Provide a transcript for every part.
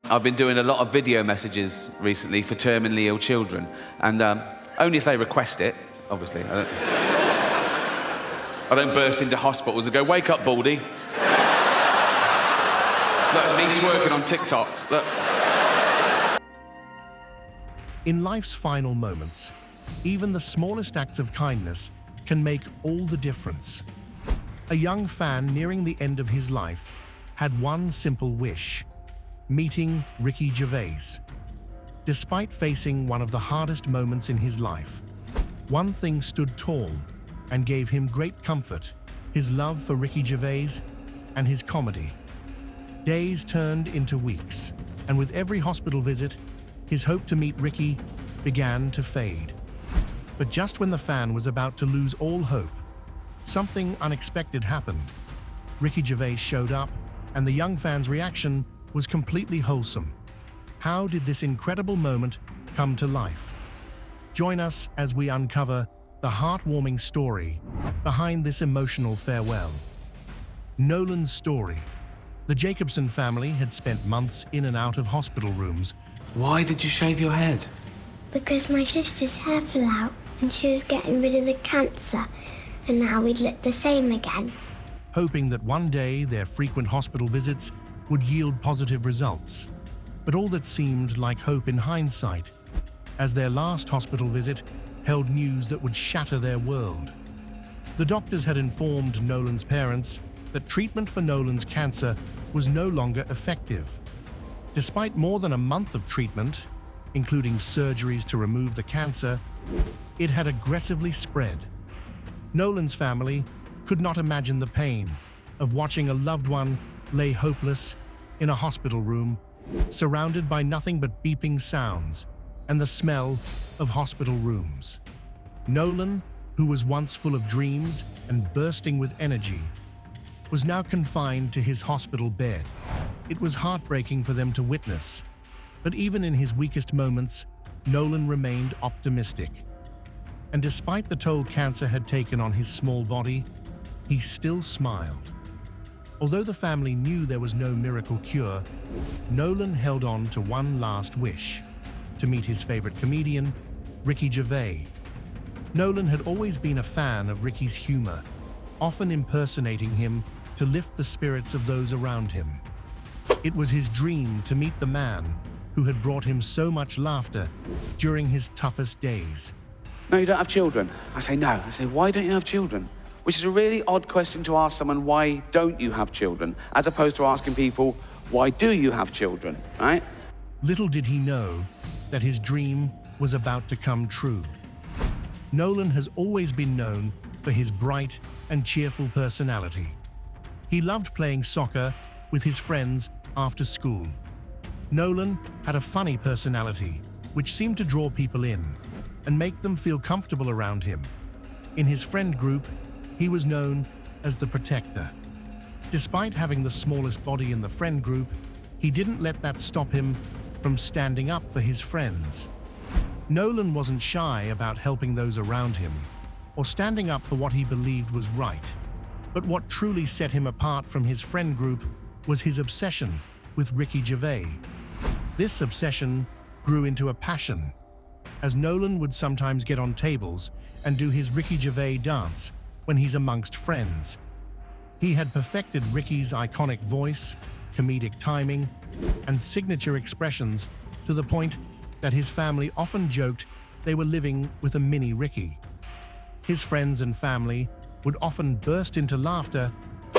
I've been doing a lot of video messages recently for terminally ill children, and only if they request it, obviously. I don't burst into hospitals and go, "Wake up, Baldy." Look, me twerking on TikTok. Look. In life's final moments, even the smallest acts of kindness can make all the difference. A young fan nearing the end of his life had one simple wish: meeting Ricky Gervais. Despite facing one of the hardest moments in his life, one thing stood tall and gave him great comfort: his love for Ricky Gervais and his comedy. Days turned into weeks, and with every hospital visit, his hope to meet Ricky began to fade. But just when the fan was about to lose all hope, something unexpected happened. Ricky Gervais showed up, and the young fan's reaction was completely wholesome. How did this incredible moment come to life? Join us as we uncover the heartwarming story behind this emotional farewell. Nolan's story. The Jacobson family had spent months in and out of hospital rooms. Why did you shave your head? Because my sister's hair fell out and she was getting rid of the cancer, and now we'd look the same again. Hoping that one day their frequent hospital visits would yield positive results. But all that seemed like hope in hindsight, as their last hospital visit held news that would shatter their world. The doctors had informed Nolan's parents that treatment for Nolan's cancer was no longer effective. Despite more than a month of treatment, including surgeries to remove the cancer, it had aggressively spread. Nolan's family could not imagine the pain of watching a loved one lay hopeless in a hospital room, surrounded by nothing but beeping sounds and the smell of hospital rooms. Nolan, who was once full of dreams and bursting with energy, was now confined to his hospital bed. It was heartbreaking for them to witness, but even in his weakest moments, Nolan remained optimistic. And despite the toll cancer had taken on his small body, he still smiled. Although the family knew there was no miracle cure, Nolan held on to one last wish: to meet his favorite comedian, Ricky Gervais. Nolan had always been a fan of Ricky's humor, often impersonating him to lift the spirits of those around him. It was his dream to meet the man who had brought him so much laughter during his toughest days. No, you don't have children. I say no. I say, why don't you have children? Which is a really odd question to ask someone, why don't you have children? As opposed to asking people, why do you have children, right? Little did he know that his dream was about to come true. Nolan has always been known for his bright and cheerful personality. He loved playing soccer with his friends after school. Nolan had a funny personality, which seemed to draw people in and make them feel comfortable around him. In his friend group, he was known as the Protector. Despite having the smallest body in the friend group, he didn't let that stop him from standing up for his friends. Nolan wasn't shy about helping those around him or standing up for what he believed was right. But what truly set him apart from his friend group was his obsession with Ricky Gervais. This obsession grew into a passion, as Nolan would sometimes get on tables and do his Ricky Gervais dance when he's amongst friends. He had perfected Ricky's iconic voice, comedic timing, and signature expressions to the point that his family often joked they were living with a mini Ricky. His friends and family would often burst into laughter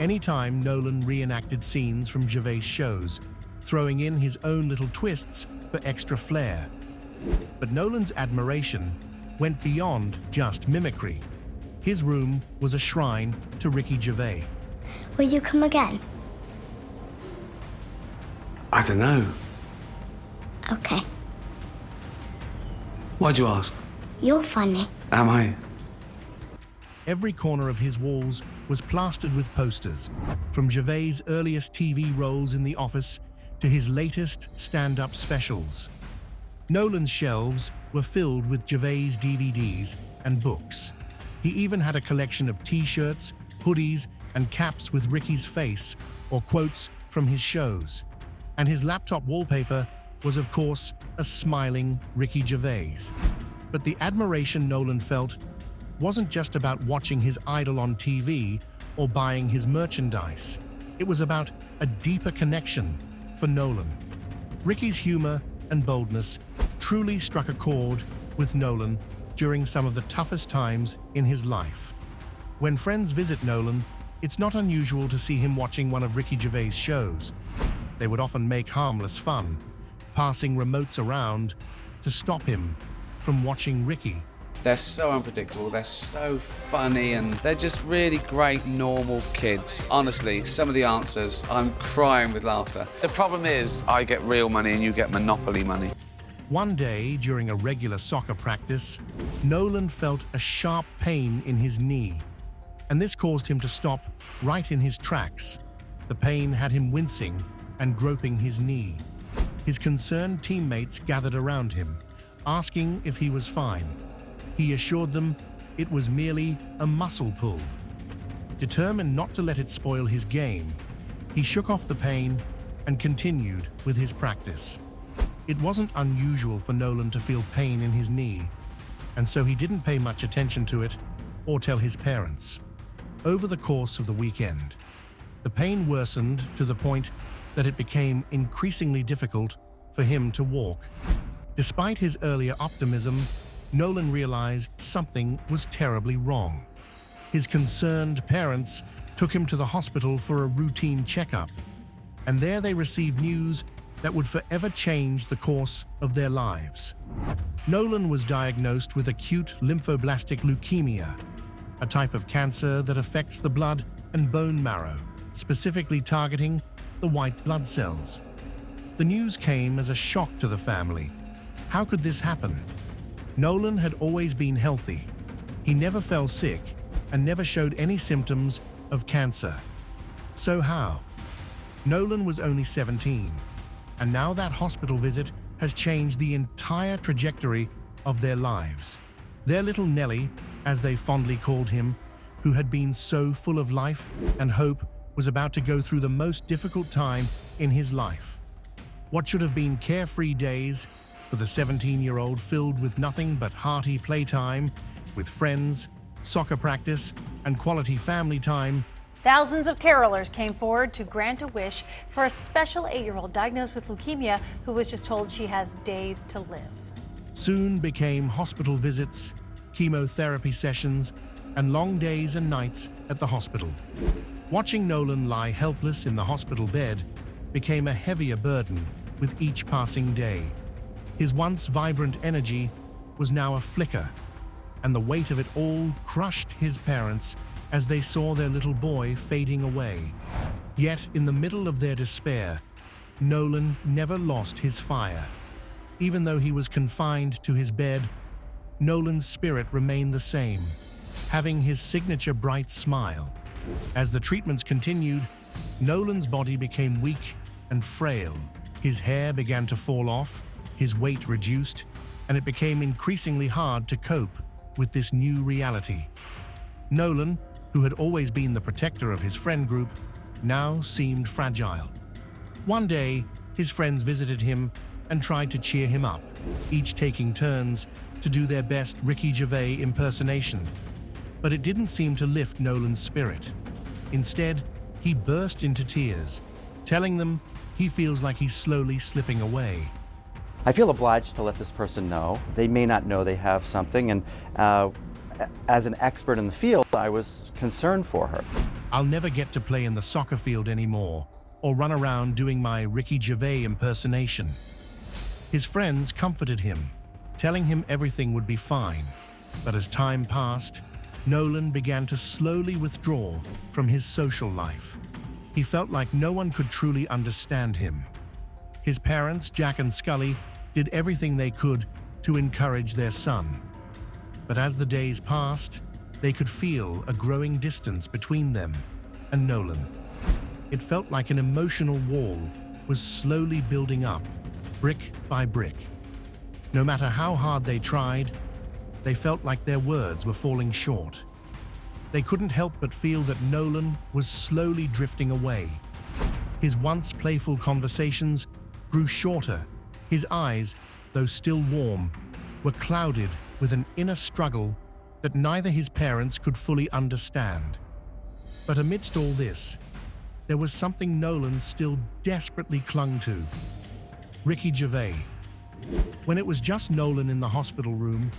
anytime Nolan reenacted scenes from Gervais' shows, throwing in his own little twists for extra flair. But Nolan's admiration went beyond just mimicry. His room was a shrine to Ricky Gervais. Will you come again? I don't know. Okay. Why'd you ask? You're funny. Am I? Every corner of his walls was plastered with posters, from Gervais' earliest TV roles in The Office to his latest stand-up specials. Nolan's shelves were filled with Gervais' DVDs and books. He even had a collection of t-shirts, hoodies, and caps with Ricky's face or quotes from his shows. And his laptop wallpaper was, of course, a smiling Ricky Gervais. But the admiration Nolan felt wasn't just about watching his idol on TV or buying his merchandise. It was about a deeper connection for Nolan. Ricky's humor and boldness truly struck a chord with Nolan during some of the toughest times in his life. When friends visit Nolan, it's not unusual to see him watching one of Ricky Gervais' shows. They would often make harmless fun, passing remotes around to stop him from watching Ricky. They're so unpredictable, they're so funny, and they're just really great, normal kids. Honestly, some of the answers, I'm crying with laughter. The problem is, I get real money and you get Monopoly money. One day, during a regular soccer practice, Nolan felt a sharp pain in his knee, and this caused him to stop right in his tracks. The pain had him wincing and groping his knee. His concerned teammates gathered around him, asking if he was fine. He assured them it was merely a muscle pull. Determined not to let it spoil his game, he shook off the pain and continued with his practice. It wasn't unusual for Nolan to feel pain in his knee, and so he didn't pay much attention to it or tell his parents. Over the course of the weekend, the pain worsened to the point that it became increasingly difficult for him to walk. Despite his earlier optimism, Nolan realized something was terribly wrong. His concerned parents took him to the hospital for a routine checkup, and there they received news that would forever change the course of their lives. Nolan was diagnosed with acute lymphoblastic leukemia, a type of cancer that affects the blood and bone marrow, specifically targeting the white blood cells. The news came as a shock to the family. How could this happen? Nolan had always been healthy. He never fell sick and never showed any symptoms of cancer. So how? Nolan was only 17, and now that hospital visit has changed the entire trajectory of their lives. Their little Nelly, as they fondly called him, who had been so full of life and hope, was about to go through the most difficult time in his life. What should have been carefree days for the 17-year-old filled with nothing but hearty playtime with friends, soccer practice, and quality family time. Thousands of carolers came forward to grant a wish for a special 8-year-old diagnosed with leukemia who was just told she has days to live. Soon became hospital visits, chemotherapy sessions, and long days and nights at the hospital. Watching Nolan lie helpless in the hospital bed became a heavier burden with each passing day. His once vibrant energy was now a flicker, and the weight of it all crushed his parents as they saw their little boy fading away. Yet, in the middle of their despair, Nolan never lost his fire. Even though he was confined to his bed, Nolan's spirit remained the same, having his signature bright smile. As the treatments continued, Nolan's body became weak and frail. His hair began to fall off, his weight reduced, and it became increasingly hard to cope with this new reality. Nolan, who had always been the protector of his friend group, now seemed fragile. One day, his friends visited him and tried to cheer him up, each taking turns to do their best Ricky Gervais impersonation. But it didn't seem to lift Nolan's spirit. Instead, he burst into tears, telling them he feels like he's slowly slipping away. I feel obliged to let this person know. They may not know they have something, and as an expert in the field, I was concerned for her. I'll never get to play in the soccer field anymore, or run around doing my Ricky Gervais impersonation. His friends comforted him, telling him everything would be fine. But as time passed, Nolan began to slowly withdraw from his social life. He felt like no one could truly understand him. His parents, Jack and Scully, did everything they could to encourage their son. But as the days passed, they could feel a growing distance between them and Nolan. It felt like an emotional wall was slowly building up, brick by brick. No matter how hard they tried, they felt like their words were falling short. They couldn't help but feel that Nolan was slowly drifting away. His once playful conversations grew shorter. His eyes, though still warm, were clouded with an inner struggle that neither his parents could fully understand. But amidst all this, there was something Nolan still desperately clung to: Ricky Gervais. When it was just Nolan in the hospital room,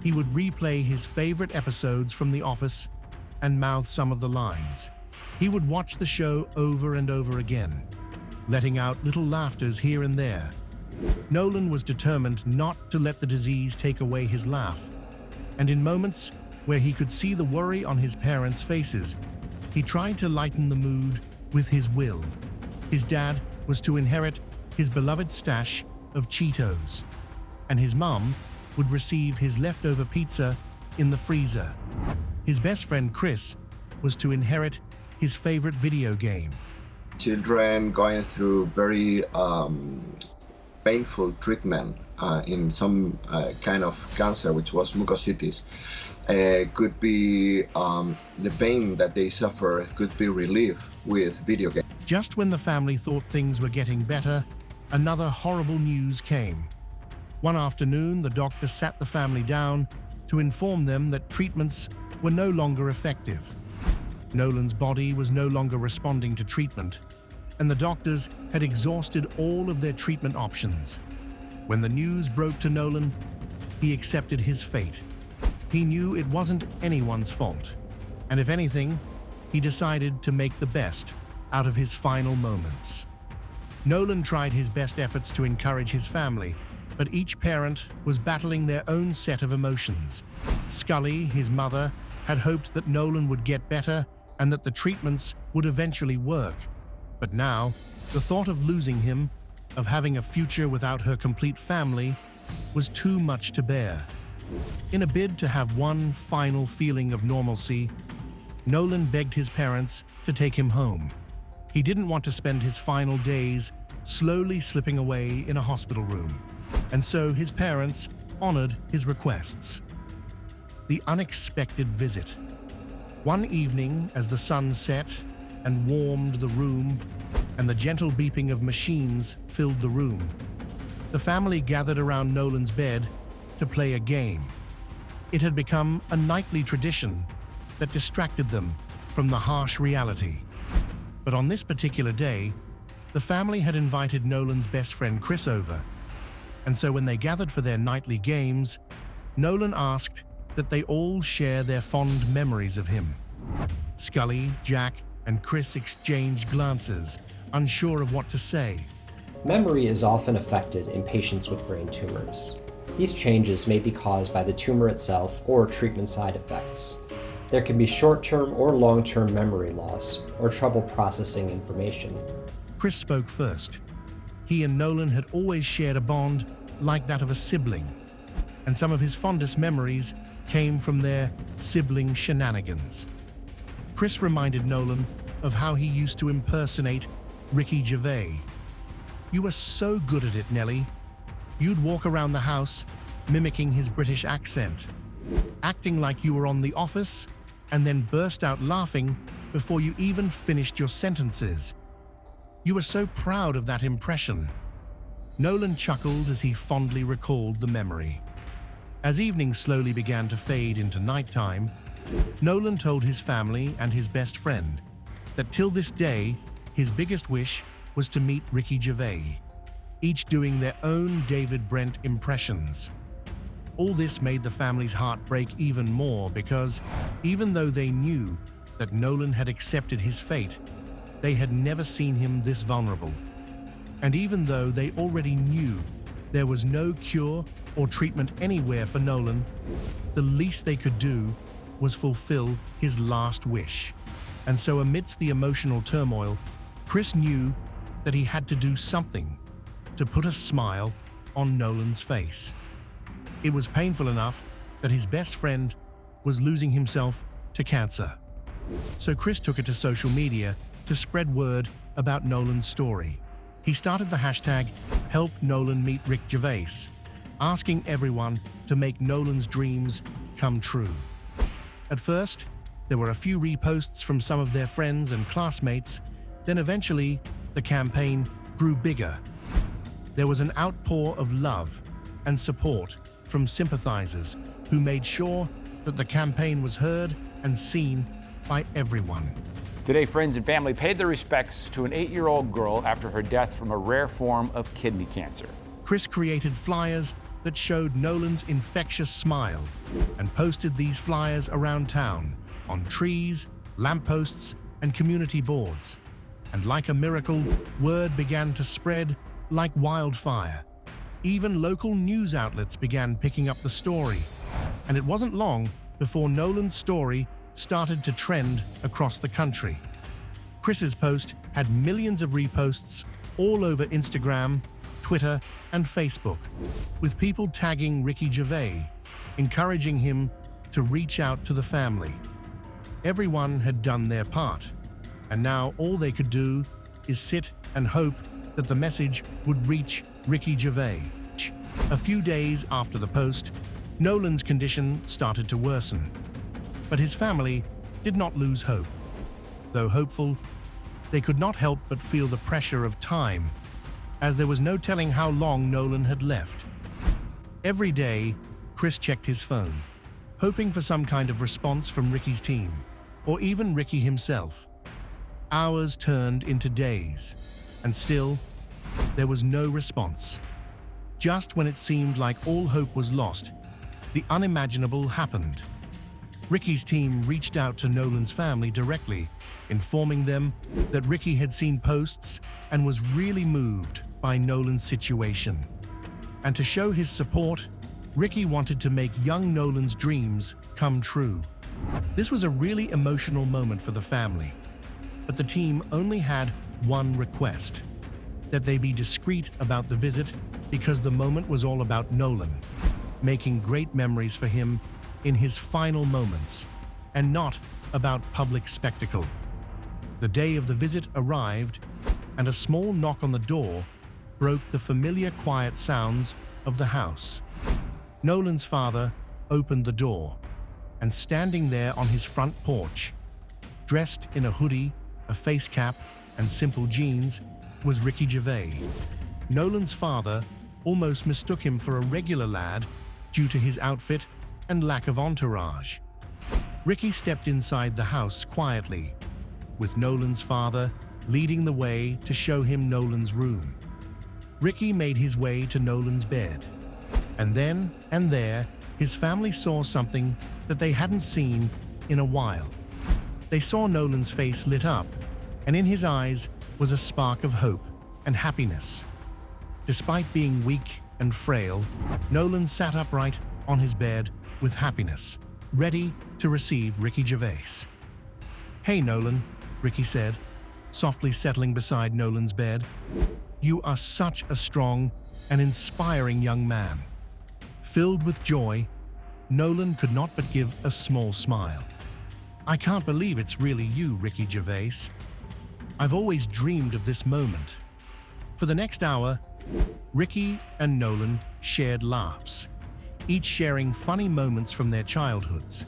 he would replay his favorite episodes from The Office and mouth some of the lines. He would watch the show over and over again, letting out little laughters here and there. Nolan was determined not to let the disease take away his laugh, and in moments where he could see the worry on his parents' faces, he tried to lighten the mood with his will. His dad was to inherit his beloved stash of Cheetos, and his mum would receive his leftover pizza in the freezer. His best friend Chris was to inherit his favorite video game. Children going through very painful treatment in some kind of cancer, which was mucositis, could be the pain that they suffer could be relieved with video games. Just when the family thought things were getting better, another horrible news came. One afternoon, the doctor sat the family down to inform them that treatments were no longer effective. Nolan's body was no longer responding to treatment, and the doctors had exhausted all of their treatment options. When the news broke to Nolan, he accepted his fate. He knew it wasn't anyone's fault, and if anything, he decided to make the best out of his final moments. Nolan tried his best efforts to encourage his family, but each parent was battling their own set of emotions. Scully, his mother, had hoped that Nolan would get better and that the treatments would eventually work. But now, the thought of losing him, of having a future without her complete family, was too much to bear. In a bid to have one final feeling of normalcy, Nolan begged his parents to take him home. He didn't want to spend his final days slowly slipping away in a hospital room, and so his parents honored his requests. The unexpected visit. One evening, as the sun set and warmed the room, and the gentle beeping of machines filled the room, the family gathered around Nolan's bed to play a game. It had become a nightly tradition that distracted them from the harsh reality. But on this particular day, the family had invited Nolan's best friend Chris over, and so when they gathered for their nightly games, Nolan asked that they all share their fond memories of him. Scully, Jack, and Chris exchanged glances, unsure of what to say. Memory is often affected in patients with brain tumors. These changes may be caused by the tumor itself or treatment side effects. There can be short-term or long-term memory loss or trouble processing information. Chris spoke first. He and Nolan had always shared a bond like that of a sibling, and some of his fondest memories came from their sibling shenanigans. Chris reminded Nolan of how he used to impersonate Ricky Gervais. "You were so good at it, Nellie. You'd walk around the house mimicking his British accent, acting like you were on The Office, and then burst out laughing before you even finished your sentences. You were so proud of that impression." Nolan chuckled as he fondly recalled the memory. As evening slowly began to fade into nighttime, Nolan told his family and his best friend that till this day, his biggest wish was to meet Ricky Gervais, each doing their own David Brent impressions. All this made the family's heart break even more because, even though they knew that Nolan had accepted his fate, they had never seen him this vulnerable. And even though they already knew there was no cure or treatment anywhere for Nolan, the least they could do was fulfill his last wish. And so amidst the emotional turmoil, Chris knew that he had to do something to put a smile on Nolan's face. It was painful enough that his best friend was losing himself to cancer. So Chris took it to social media to spread word about Nolan's story. He started the hashtag Help Nolan Meet Rick Gervais, asking everyone to make Nolan's dreams come true. At first, there were a few reposts from some of their friends and classmates, then eventually the campaign grew bigger. there was an outpour of love and support from sympathizers who made sure that the campaign was heard and seen by everyone. Today, friends and family paid their respects to an 8-year-old girl after her death from a rare form of kidney cancer. Chris created flyers that showed Nolan's infectious smile and posted these flyers around town on trees, lampposts, and community boards. And like a miracle, word began to spread like wildfire. Even local news outlets began picking up the story. And it wasn't long before Nolan's story started to trend across the country. Chris's post had millions of reposts all over Instagram, Twitter, and Facebook, with people tagging Ricky Gervais, encouraging him to reach out to the family. Everyone had done their part, and now all they could do is sit and hope that the message would reach Ricky Gervais. A few days after the post, Nolan's condition started to worsen, but his family did not lose hope. Though hopeful, they could not help but feel the pressure of time, as there was no telling how long Nolan had left. Every day, Chris checked his phone, hoping for some kind of response from Ricky's team, or even Ricky himself. Hours turned into days, and still, there was no response. Just when it seemed like all hope was lost, the unimaginable happened. Ricky's team reached out to Nolan's family directly, informing them that Ricky had seen posts and was really moved by Nolan's situation. And to show his support, Ricky wanted to make young Nolan's dreams come true. This was a really emotional moment for the family, but the team only had one request: that they be discreet about the visit, because the moment was all about Nolan, making great memories for him in his final moments, and not about public spectacle. The day of the visit arrived, and a small knock on the door broke the familiar quiet sounds of the house. Nolan's father opened the door, and standing there on his front porch, dressed in a hoodie, a face cap, and simple jeans, was Ricky Gervais. Nolan's father almost mistook him for a regular lad due to his outfit and lack of entourage. Ricky stepped inside the house quietly, with Nolan's father leading the way to show him Nolan's room. Ricky made his way to Nolan's bed, and then and there, his family saw something that they hadn't seen in a while. They saw Nolan's face lit up, and in his eyes was a spark of hope and happiness. Despite being weak and frail, Nolan sat upright on his bed with happiness, ready to receive Ricky Gervais. "Hey, Nolan," Ricky said, softly settling beside Nolan's bed. "You are such a strong and inspiring young man." Filled with joy, Nolan could not but give a small smile. "I can't believe it's really you, Ricky Gervais. I've always dreamed of this moment." For the next hour, Ricky and Nolan shared laughs, each sharing funny moments from their childhoods.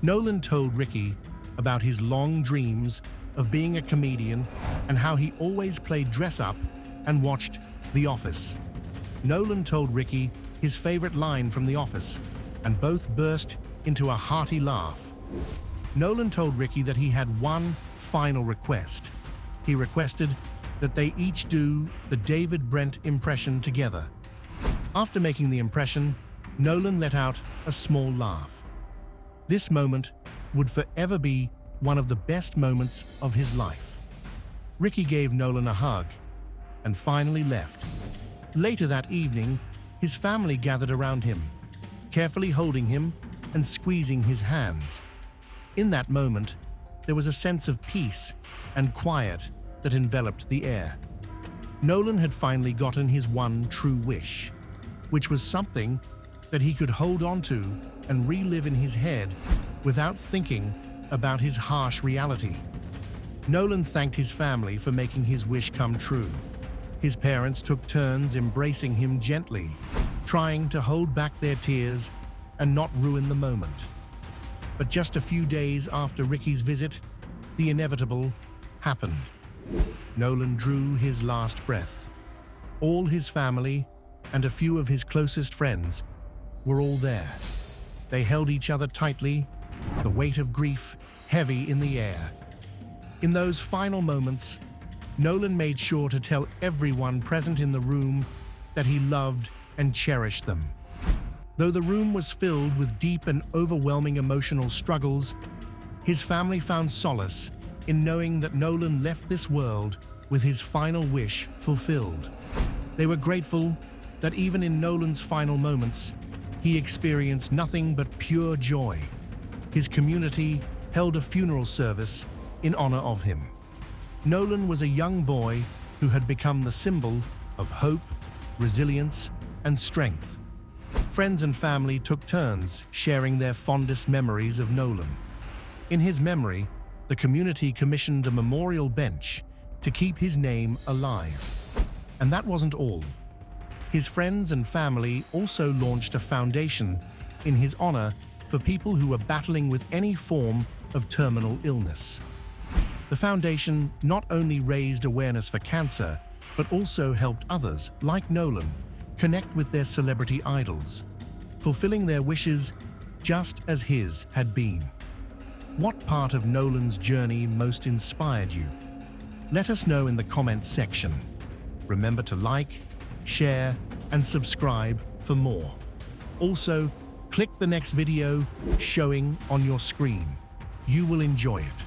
Nolan told Ricky about his long dreams of being a comedian and how he always played dress-up and watched The Office. Nolan told Ricky his favorite line from The Office, and both burst into a hearty laugh. Nolan told Ricky that he had one final request. He requested that they each do the David Brent impression together. After making the impression, Nolan let out a small laugh. This moment would forever be one of the best moments of his life. Ricky gave Nolan a hug and finally left. Later that evening, his family gathered around him, carefully holding him and squeezing his hands. In that moment, there was a sense of peace and quiet that enveloped the air. Nolan had finally gotten his one true wish, which was something that he could hold on to and relive in his head without thinking about his harsh reality. Nolan thanked his family for making his wish come true. His parents took turns embracing him gently, trying to hold back their tears and not ruin the moment. But just a few days after Ricky's visit, the inevitable happened. Nolan drew his last breath. All his family and a few of his closest friends were all there. They held each other tightly, the weight of grief heavy in the air. In those final moments, Nolan made sure to tell everyone present in the room that he loved and cherished them. Though the room was filled with deep and overwhelming emotional struggles, his family found solace in knowing that Nolan left this world with his final wish fulfilled. They were grateful that even in Nolan's final moments, he experienced nothing but pure joy. His community held a funeral service in honor of him. Nolan was a young boy who had become the symbol of hope, resilience, and strength. Friends and family took turns sharing their fondest memories of Nolan. In his memory, the community commissioned a memorial bench to keep his name alive. And that wasn't all. His friends and family also launched a foundation in his honor for people who were battling with any form of terminal illness. The foundation not only raised awareness for cancer, but also helped others, like Nolan, connect with their celebrity idols, fulfilling their wishes just as his had been. What part of Nolan's journey most inspired you? Let us know in the comments section. Remember to like, share, and subscribe for more. Also, click the next video showing on your screen. You will enjoy it.